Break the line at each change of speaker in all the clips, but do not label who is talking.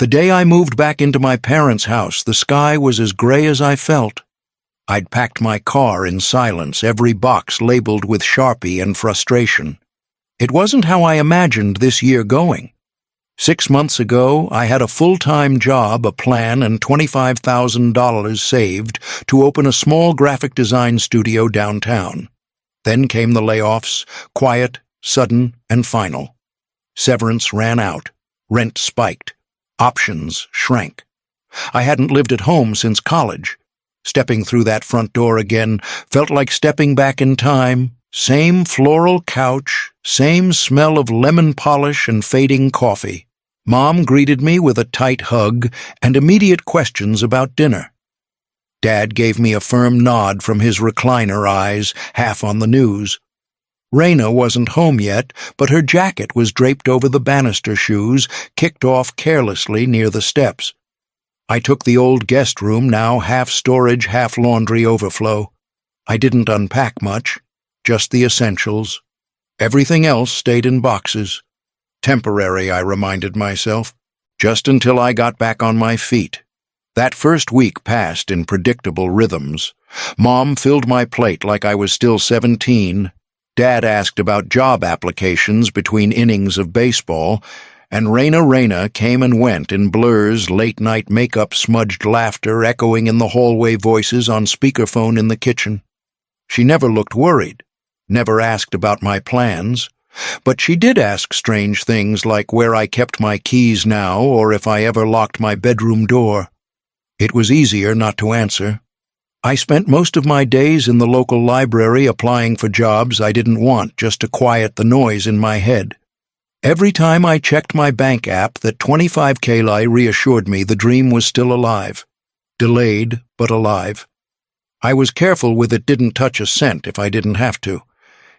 The day I moved back into my parents' house, the sky was as gray as I felt. I'd packed my car in silence, every box labeled with Sharpie and frustration. It wasn't how I imagined this year going. 6 months ago, I had a full-time job, a plan, and $25,000 saved to open a small graphic design studio downtown. Then came the layoffs, quiet, sudden, and final. Severance ran out. Rent spiked. Options shrank. I hadn't lived at home since college. Stepping through that front door again felt like stepping back in time. Same floral couch, same smell of lemon polish and fading coffee. Mom greeted me with a tight hug and immediate questions about dinner. Dad gave me a firm nod from his recliner eyes, half on the news. Raina wasn't home yet, but her jacket was draped over the banister shoes, kicked off carelessly near the steps. I took the old guest room, now half storage, half laundry overflow. I didn't unpack much, just the essentials. Everything else stayed in boxes. Temporary, I reminded myself, just until I got back on my feet. That first week passed in predictable rhythms. Mom filled my plate like I was still 17. Dad asked about job applications between innings of baseball, and Raina came and went in blurs, late-night makeup-smudged laughter echoing in the hallway voices on speakerphone in the kitchen. She never looked worried, never asked about my plans, but she did ask strange things like where I kept my keys now or if I ever locked my bedroom door. It was easier not to answer. I spent most of my days in the local library applying for jobs I didn't want just to quiet the noise in my head. Every time I checked my bank app, that 25 Kali reassured me the dream was still alive. Delayed, but alive. I was careful with it didn't touch a cent if I didn't have to.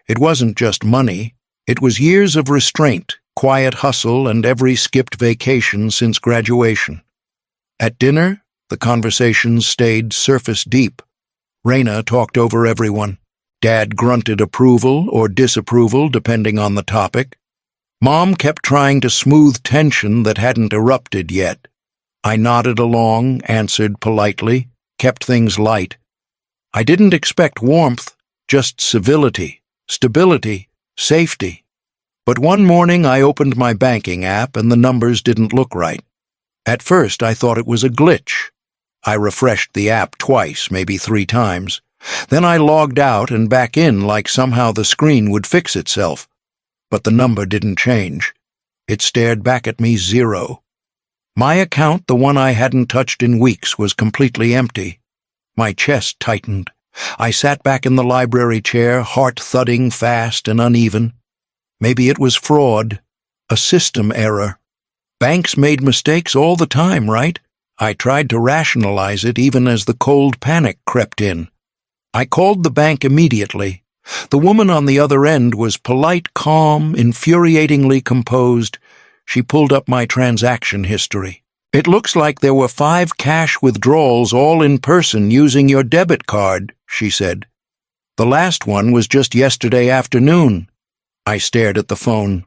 It wasn't just money. It was years of restraint, quiet hustle, and every skipped vacation since graduation. At dinner, the conversations stayed surface deep. Raina talked over everyone. Dad grunted approval or disapproval depending on the topic. Mom kept trying to smooth tension that hadn't erupted yet. I nodded along, answered politely, kept things light. I didn't expect warmth, just civility, stability, safety. But one morning I opened my banking app and the numbers didn't look right. At first I thought it was a glitch. I refreshed the app twice, maybe 3 times. Then I logged out and back in like somehow the screen would fix itself. But the number didn't change. It stared back at me 0. My account, the one I hadn't touched in weeks, was completely empty. My chest tightened. I sat back in the library chair, heart thudding fast and uneven. Maybe it was fraud, a system error. Banks made mistakes all the time, right? I tried to rationalize it even as the cold panic crept in. I called the bank immediately. The woman on the other end was polite, calm, infuriatingly composed. She pulled up my transaction history. "It looks like there were 5 cash withdrawals all in person using your debit card," she said. "The last one was just yesterday afternoon." I stared at the phone.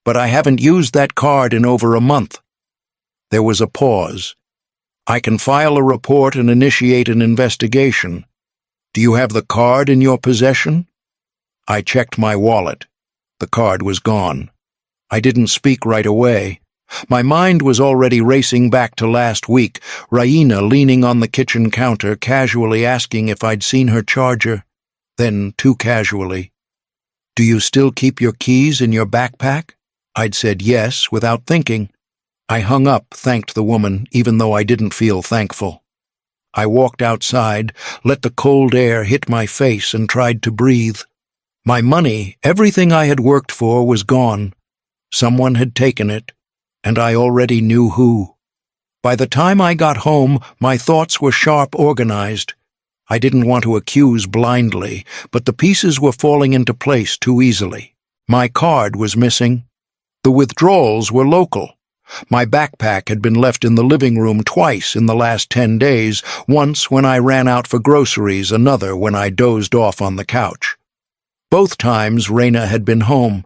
"But I haven't used that card in over a month." There was a pause. "I can file a report and initiate an investigation. Do you have the card in your possession?" I checked my wallet. The card was gone. I didn't speak right away. My mind was already racing back to last week, Raina leaning on the kitchen counter, casually asking if I'd seen her charger. Then, too casually, "Do you still keep your keys in your backpack?" I'd said yes, without thinking. I hung up, thanked the woman, even though I didn't feel thankful. I walked outside, let the cold air hit my face, and tried to breathe. My money, everything I had worked for, was gone. Someone had taken it, and I already knew who. By the time I got home, my thoughts were sharp, organized. I didn't want to accuse blindly, but the pieces were falling into place too easily. My card was missing. The withdrawals were local. My backpack had been left in the living room twice in the last 10 days, once when I ran out for groceries, another when I dozed off on the couch. Both times Raina had been home.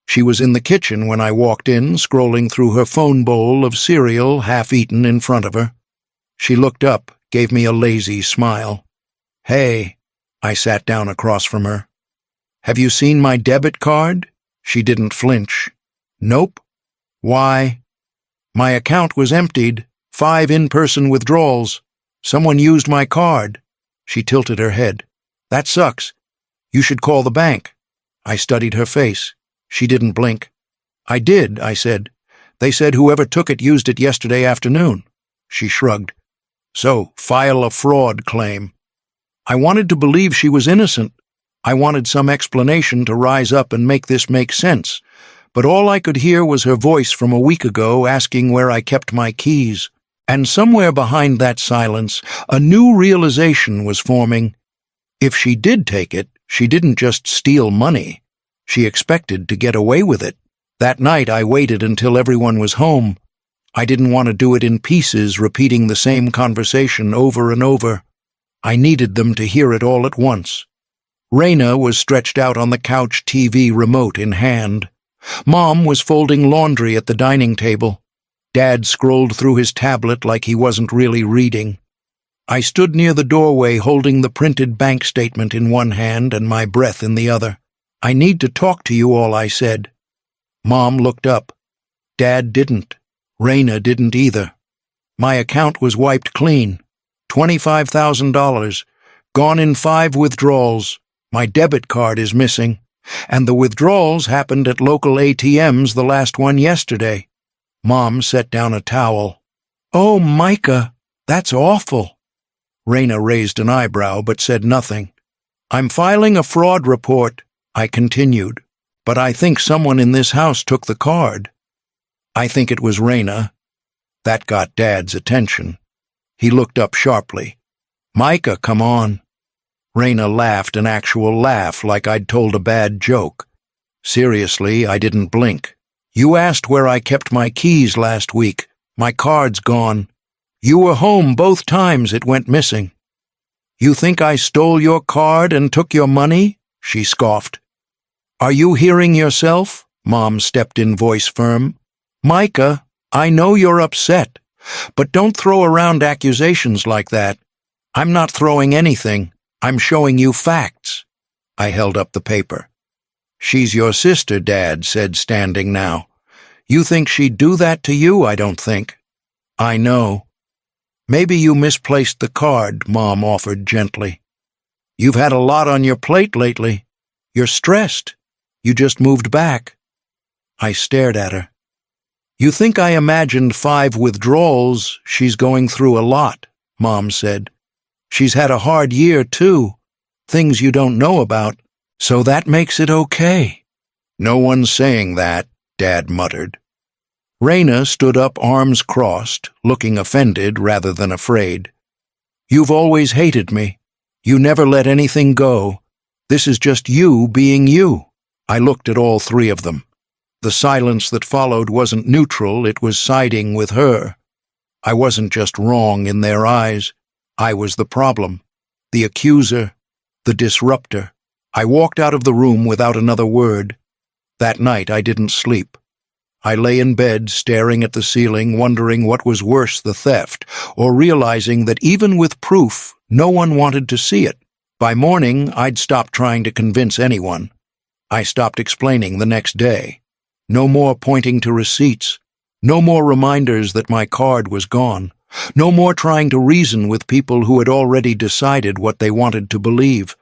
She was in the kitchen when I walked in, scrolling through her phone bowl of cereal half-eaten in front of her. She looked up, gave me a lazy smile. "Hey," I sat down across from her. "Have you seen my debit card?" She didn't flinch. "Nope." "Why?" "My account was emptied. 5 in-person withdrawals. Someone used my card." She tilted her head. "That sucks. You should call the bank." I studied her face. She didn't blink. "I did," I said. "They said whoever took it used it yesterday afternoon." She shrugged. "So, file a fraud claim." I wanted to believe she was innocent. I wanted some explanation to rise up and make this make sense, but all I could hear was her voice from a week ago asking where I kept my keys. And somewhere behind that silence, a new realization was forming. If she did take it, she didn't just steal money. She expected to get away with it. That night I waited until everyone was home. I didn't want to do it in pieces, repeating the same conversation over and over. I needed them to hear it all at once. Raina was stretched out on the couch, TV remote in hand. Mom was folding laundry at the dining table. Dad scrolled through his tablet like he wasn't really reading. I stood near the doorway holding the printed bank statement in one hand and my breath in the other. "I need to talk to you all," I said. Mom looked up. Dad didn't. Raina didn't either. My account was wiped clean. $25,000. Gone in 5 withdrawals. My debit card is missing. And the withdrawals happened at local ATMs, the last one yesterday. Mom set down a towel. "Oh, Micah, that's awful." Raina raised an eyebrow but said nothing. "I'm filing a fraud report," I continued, "but I think someone in this house took the card." "I think it was Raina." That got Dad's attention. He looked up sharply. "Micah, come on." Raina laughed, an actual laugh, like I'd told a bad joke. Seriously, I didn't blink. "You asked where I kept my keys last week. My card's gone. You were home both times it went missing." "You think I stole your card and took your money?" she scoffed. "Are you hearing yourself?" Mom stepped in, voice firm. "Micah, I know you're upset, but don't throw around accusations like that. I'm not throwing anything. I'm showing you facts." I held up the paper. "She's your sister," Dad said, standing now. "You think she'd do that to you? I don't think." "I know." "Maybe you misplaced the card," Mom offered gently. "You've had a lot on your plate lately. You're stressed. You just moved back." I stared at her. "You think I imagined 5 withdrawals? She's going through a lot," Mom said. "She's had a hard year, too. Things you don't know about. So that makes it okay." "No one's saying that," Dad muttered. Raina stood up, arms crossed, looking offended rather than afraid. "You've always hated me. You never let anything go. This is just you being you." I looked at all 3 of them. The silence that followed wasn't neutral, it was siding with her. I wasn't just wrong in their eyes. I was the problem, the accuser, the disruptor. I walked out of the room without another word. That night I didn't sleep. I lay in bed, staring at the ceiling, wondering what was worse, the theft, or realizing that even with proof, no one wanted to see it. By morning, I'd stopped trying to convince anyone. I stopped explaining the next day. No more pointing to receipts. No more reminders that my card was gone. No more trying to reason with people who had already decided what they wanted to believe.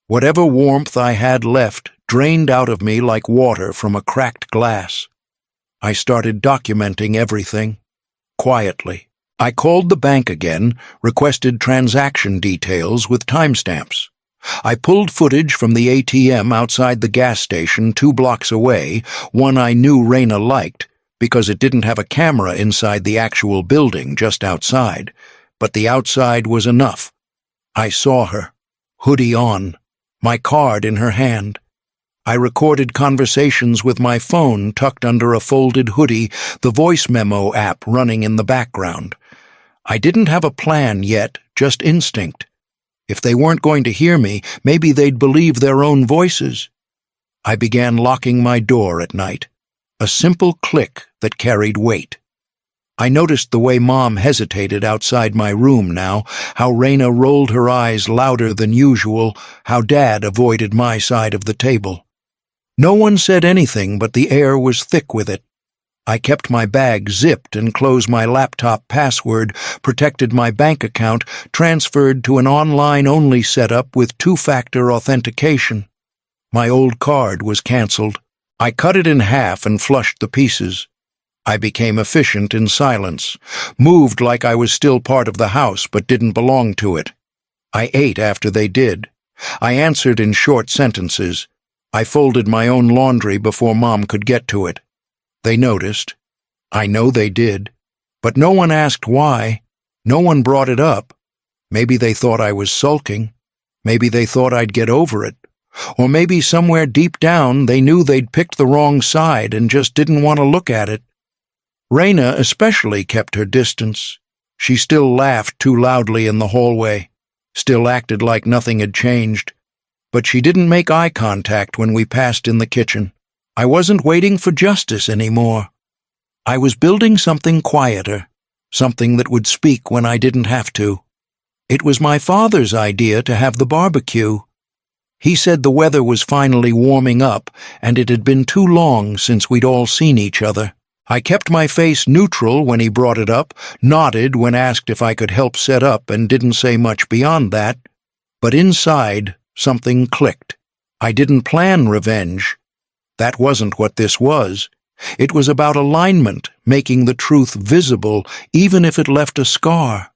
Whatever warmth I had left drained out of me like water from a cracked glass. I started documenting everything, quietly. I called the bank again, requested transaction details with timestamps. I pulled footage from the ATM outside the gas station 2 blocks away, one I knew Raina liked, because it didn't have a camera inside the actual building, just outside. But the outside was enough. I saw her, hoodie on, my card in her hand. I recorded conversations with my phone tucked under a folded hoodie, the voice memo app running in the background. I didn't have a plan yet, just instinct. If they weren't going to hear me, maybe they'd believe their own voices. I began locking my door at night, a simple click that carried weight. I noticed the way Mom hesitated outside my room now, how Raina rolled her eyes louder than usual, how Dad avoided my side of the table. No one said anything, but the air was thick with it. I kept my bag zipped and closed my laptop password, protected my bank account, transferred to an online-only setup with two-factor authentication. My old card was canceled. I cut it in half and flushed the pieces. I became efficient in silence, moved like I was still part of the house but didn't belong to it. I ate after they did. I answered in short sentences. I folded my own laundry before Mom could get to it. They noticed. I know they did. But no one asked why. No one brought it up. Maybe they thought I was sulking. Maybe they thought I'd get over it. Or maybe somewhere deep down they knew they'd picked the wrong side and just didn't want to look at it. Raina especially kept her distance. She still laughed too loudly in the hallway, still acted like nothing had changed. But she didn't make eye contact when we passed in the kitchen. I wasn't waiting for justice anymore. I was building something quieter, something that would speak when I didn't have to. It was my father's idea to have the barbecue. He said the weather was finally warming up, and it had been too long since we'd all seen each other. I kept my face neutral when he brought it up, nodded when asked if I could help set up, and didn't say much beyond that. But inside, something clicked. I didn't plan revenge. That wasn't what this was. It was about alignment, making the truth visible, even if it left a scar.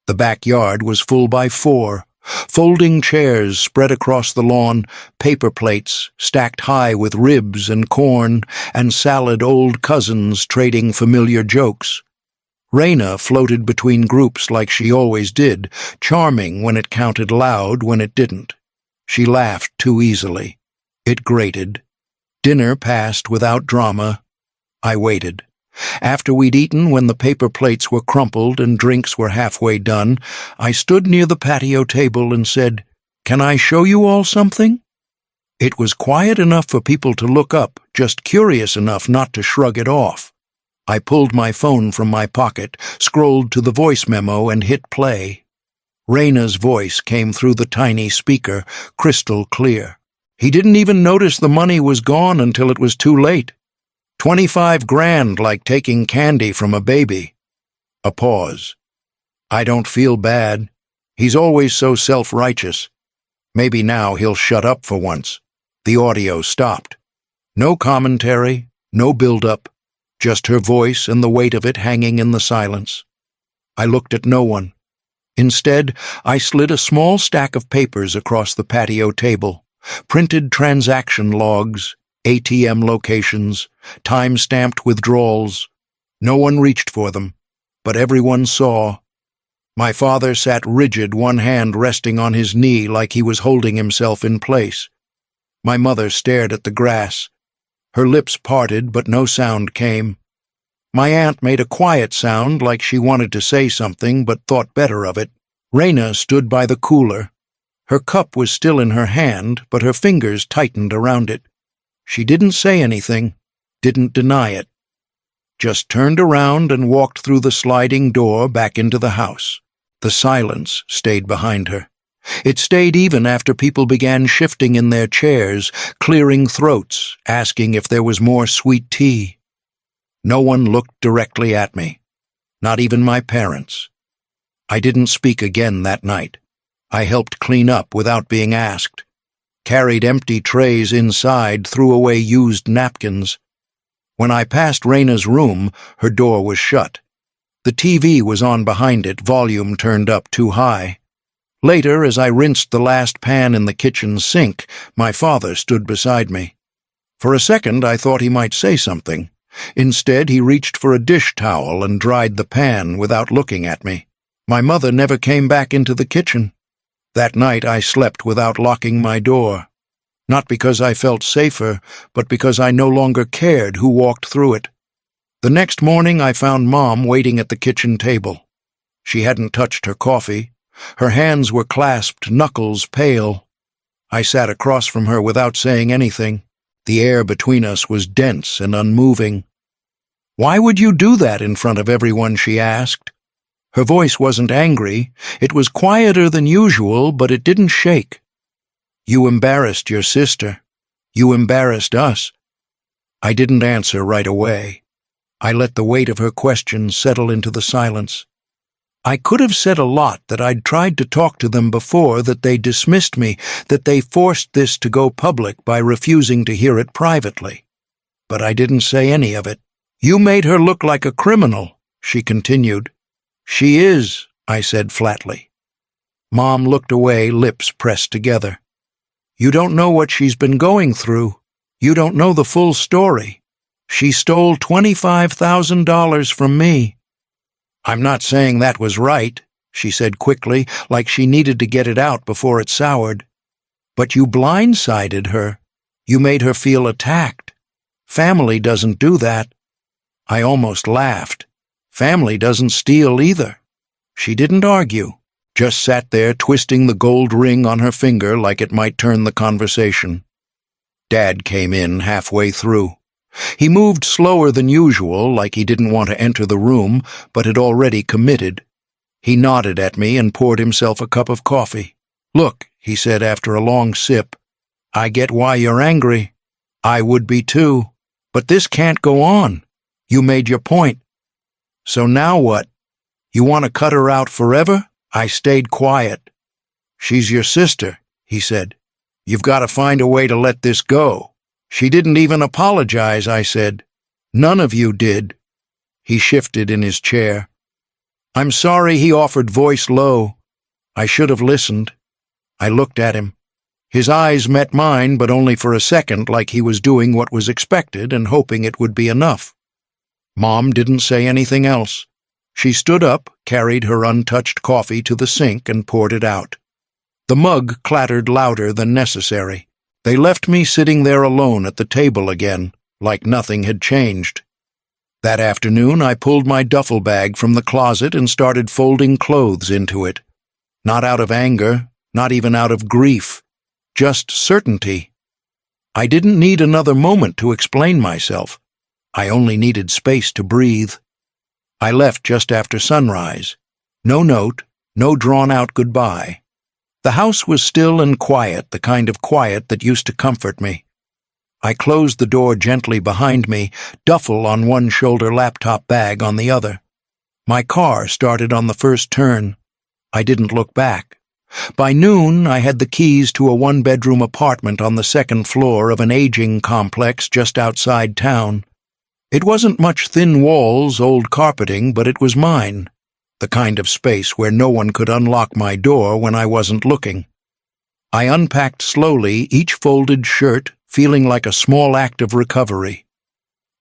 The backyard was full by 4. Folding chairs spread across the lawn, paper plates stacked high with ribs and corn, and salad old cousins trading familiar jokes. Raina floated between groups like she always did, charming when it counted, loud when it didn't. She laughed too easily. It grated. Dinner passed without drama. I waited. After we'd eaten, when the paper plates were crumpled and drinks were halfway done, I stood near the patio table and said, "Can I show you all something?" It was quiet enough for people to look up, just curious enough not to shrug it off. I pulled my phone from my pocket, scrolled to the voice memo, and hit play. Raina's voice came through the tiny speaker, crystal clear. He didn't even notice the money was gone until it was too late. 25 grand, like taking candy from a baby. A pause. I don't feel bad. He's always so self-righteous. Maybe now he'll shut up for once. The audio stopped. No commentary, no build-up, just her voice and the weight of it hanging in the silence. I looked at no one. Instead, I slid a small stack of papers across the patio table, printed transaction logs, ATM locations, time-stamped withdrawals. No one reached for them, but everyone saw. My father sat rigid, one hand resting on his knee like he was holding himself in place. My mother stared at the grass. Her lips parted, but no sound came. My aunt made a quiet sound like she wanted to say something but thought better of it. Raina stood by the cooler. Her cup was still in her hand, but her fingers tightened around it. She didn't say anything, didn't deny it. Just turned around and walked through the sliding door back into the house. The silence stayed behind her. It stayed even after people began shifting in their chairs, clearing throats, asking if there was more sweet tea. No one looked directly at me, not even my parents. I didn't speak again that night. I helped clean up without being asked, carried empty trays inside, threw away used napkins. When I passed Raina's room, her door was shut. The TV was on behind it, volume turned up too high. Later, as I rinsed the last pan in the kitchen sink, my father stood beside me. For a second, I thought he might say something. Instead, he reached for a dish towel and dried the pan without looking at me. My mother never came back into the kitchen. That night, I slept without locking my door. Not because I felt safer, but because I no longer cared who walked through it. The next morning, I found Mom waiting at the kitchen table. She hadn't touched her coffee. Her hands were clasped, knuckles pale. I sat across from her without saying anything. The air between us was dense and unmoving. "Why would you do that in front of everyone?" she asked. Her voice wasn't angry. It was quieter than usual, but it didn't shake. "You embarrassed your sister. You embarrassed us." I didn't answer right away. I let the weight of her question settle into the silence. I could have said a lot, that I'd tried to talk to them before, that they dismissed me, that they forced this to go public by refusing to hear it privately. But I didn't say any of it. "You made her look like a criminal," she continued. "She is," I said flatly. Mom looked away, lips pressed together. "You don't know what she's been going through. You don't know the full story. She stole $25,000 from me." "I'm not saying that was right," she said quickly, like she needed to get it out before it soured. "But you blindsided her. You made her feel attacked. Family doesn't do that." I almost laughed. Family doesn't steal either. She didn't argue, just sat there twisting the gold ring on her finger like it might turn the conversation. Dad came in halfway through. He moved slower than usual, like he didn't want to enter the room, but had already committed. He nodded at me and poured himself a cup of coffee. "Look," he said after a long sip, "I get why you're angry. I would be too. But this can't go on. You made your point. So now what? You want to cut her out forever?" I stayed quiet. "She's your sister," he said. "You've got to find a way to let this go." "She didn't even apologize," I said. "None of you did." He shifted in his chair. "I'm sorry," he offered, voice low. I should have listened. I looked at him. His eyes met mine, but only for a second, like he was doing what was expected and hoping it would be enough. Mom didn't say anything else. She stood up, carried her untouched coffee to the sink, and poured it out. The mug clattered louder than necessary. They left me sitting there alone at the table again, like nothing had changed. That afternoon I pulled my duffel bag from the closet and started folding clothes into it. Not out of anger, not even out of grief, just certainty. I didn't need another moment to explain myself. I only needed space to breathe. I left just after sunrise. No note, no drawn-out goodbye. The house was still and quiet, the kind of quiet that used to comfort me. I closed the door gently behind me, duffel on one shoulder, laptop bag on the other. My car started on the first turn. I didn't look back. By noon, I had the keys to a one-bedroom apartment on the second floor of an aging complex just outside town. It wasn't much thin walls, old carpeting, but it was mine. The kind of space where no one could unlock my door when I wasn't looking. I unpacked slowly, each folded shirt, feeling like a small act of recovery.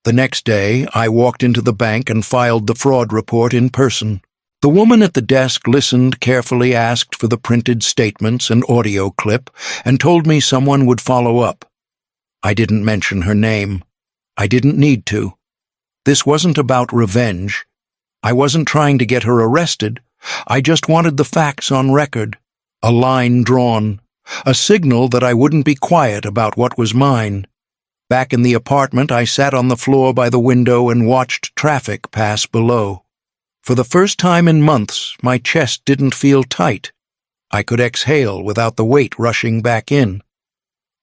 The next day, I walked into the bank and filed the fraud report in person. The woman at the desk listened, carefully asked for the printed statements and audio clip, and told me someone would follow up. I didn't mention her name. I didn't need to. This wasn't about revenge. I wasn't trying to get her arrested. I just wanted the facts on record, a line drawn, a signal that I wouldn't be quiet about what was mine. Back in the apartment, I sat on the floor by the window and watched traffic pass below. For the first time in months, my chest didn't feel tight. I could exhale without the weight rushing back in.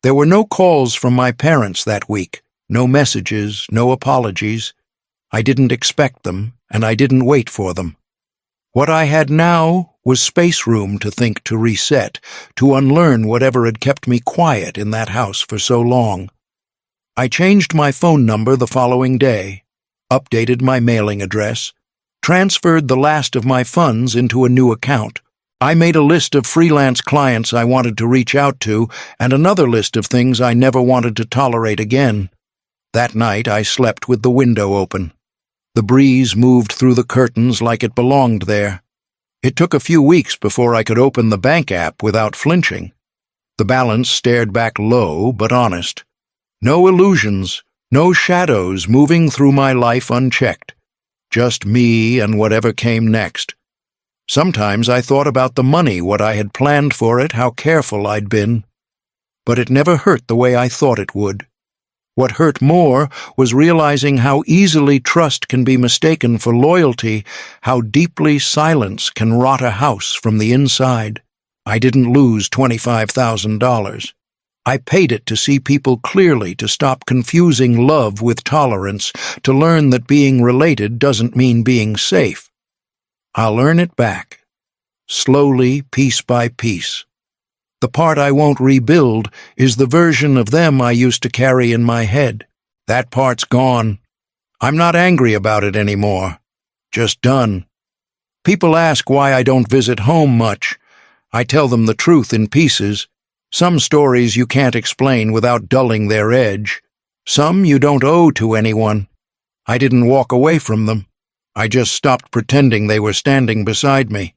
There were no calls from my parents that week, no messages, no apologies. I didn't expect them, and I didn't wait for them. What I had now was space room to think, to reset, to unlearn whatever had kept me quiet in that house for so long. I changed my phone number the following day, updated my mailing address, transferred the last of my funds into a new account. I made a list of freelance clients I wanted to reach out to, and another list of things I never wanted to tolerate again. That night I slept with the window open. The breeze moved through the curtains like it belonged there. It took a few weeks before I could open the bank app without flinching. The balance stared back low but honest. No illusions, no shadows moving through my life unchecked. Just me and whatever came next. Sometimes I thought about the money, what I had planned for it, how careful I'd been. But it never hurt the way I thought it would. What hurt more was realizing how easily trust can be mistaken for loyalty, how deeply silence can rot a house from the inside. I didn't lose $25,000. I paid it to see people clearly, to stop confusing love with tolerance, to learn that being related doesn't mean being safe. I'll earn it back, slowly, piece by piece. The part I won't rebuild is the version of them I used to carry in my head. That part's gone. I'm not angry about it anymore. Just done. People ask why I don't visit home much. I tell them the truth in pieces. Some stories you can't explain without dulling their edge. Some you don't owe to anyone. I didn't walk away from them. I just stopped pretending they were standing beside me.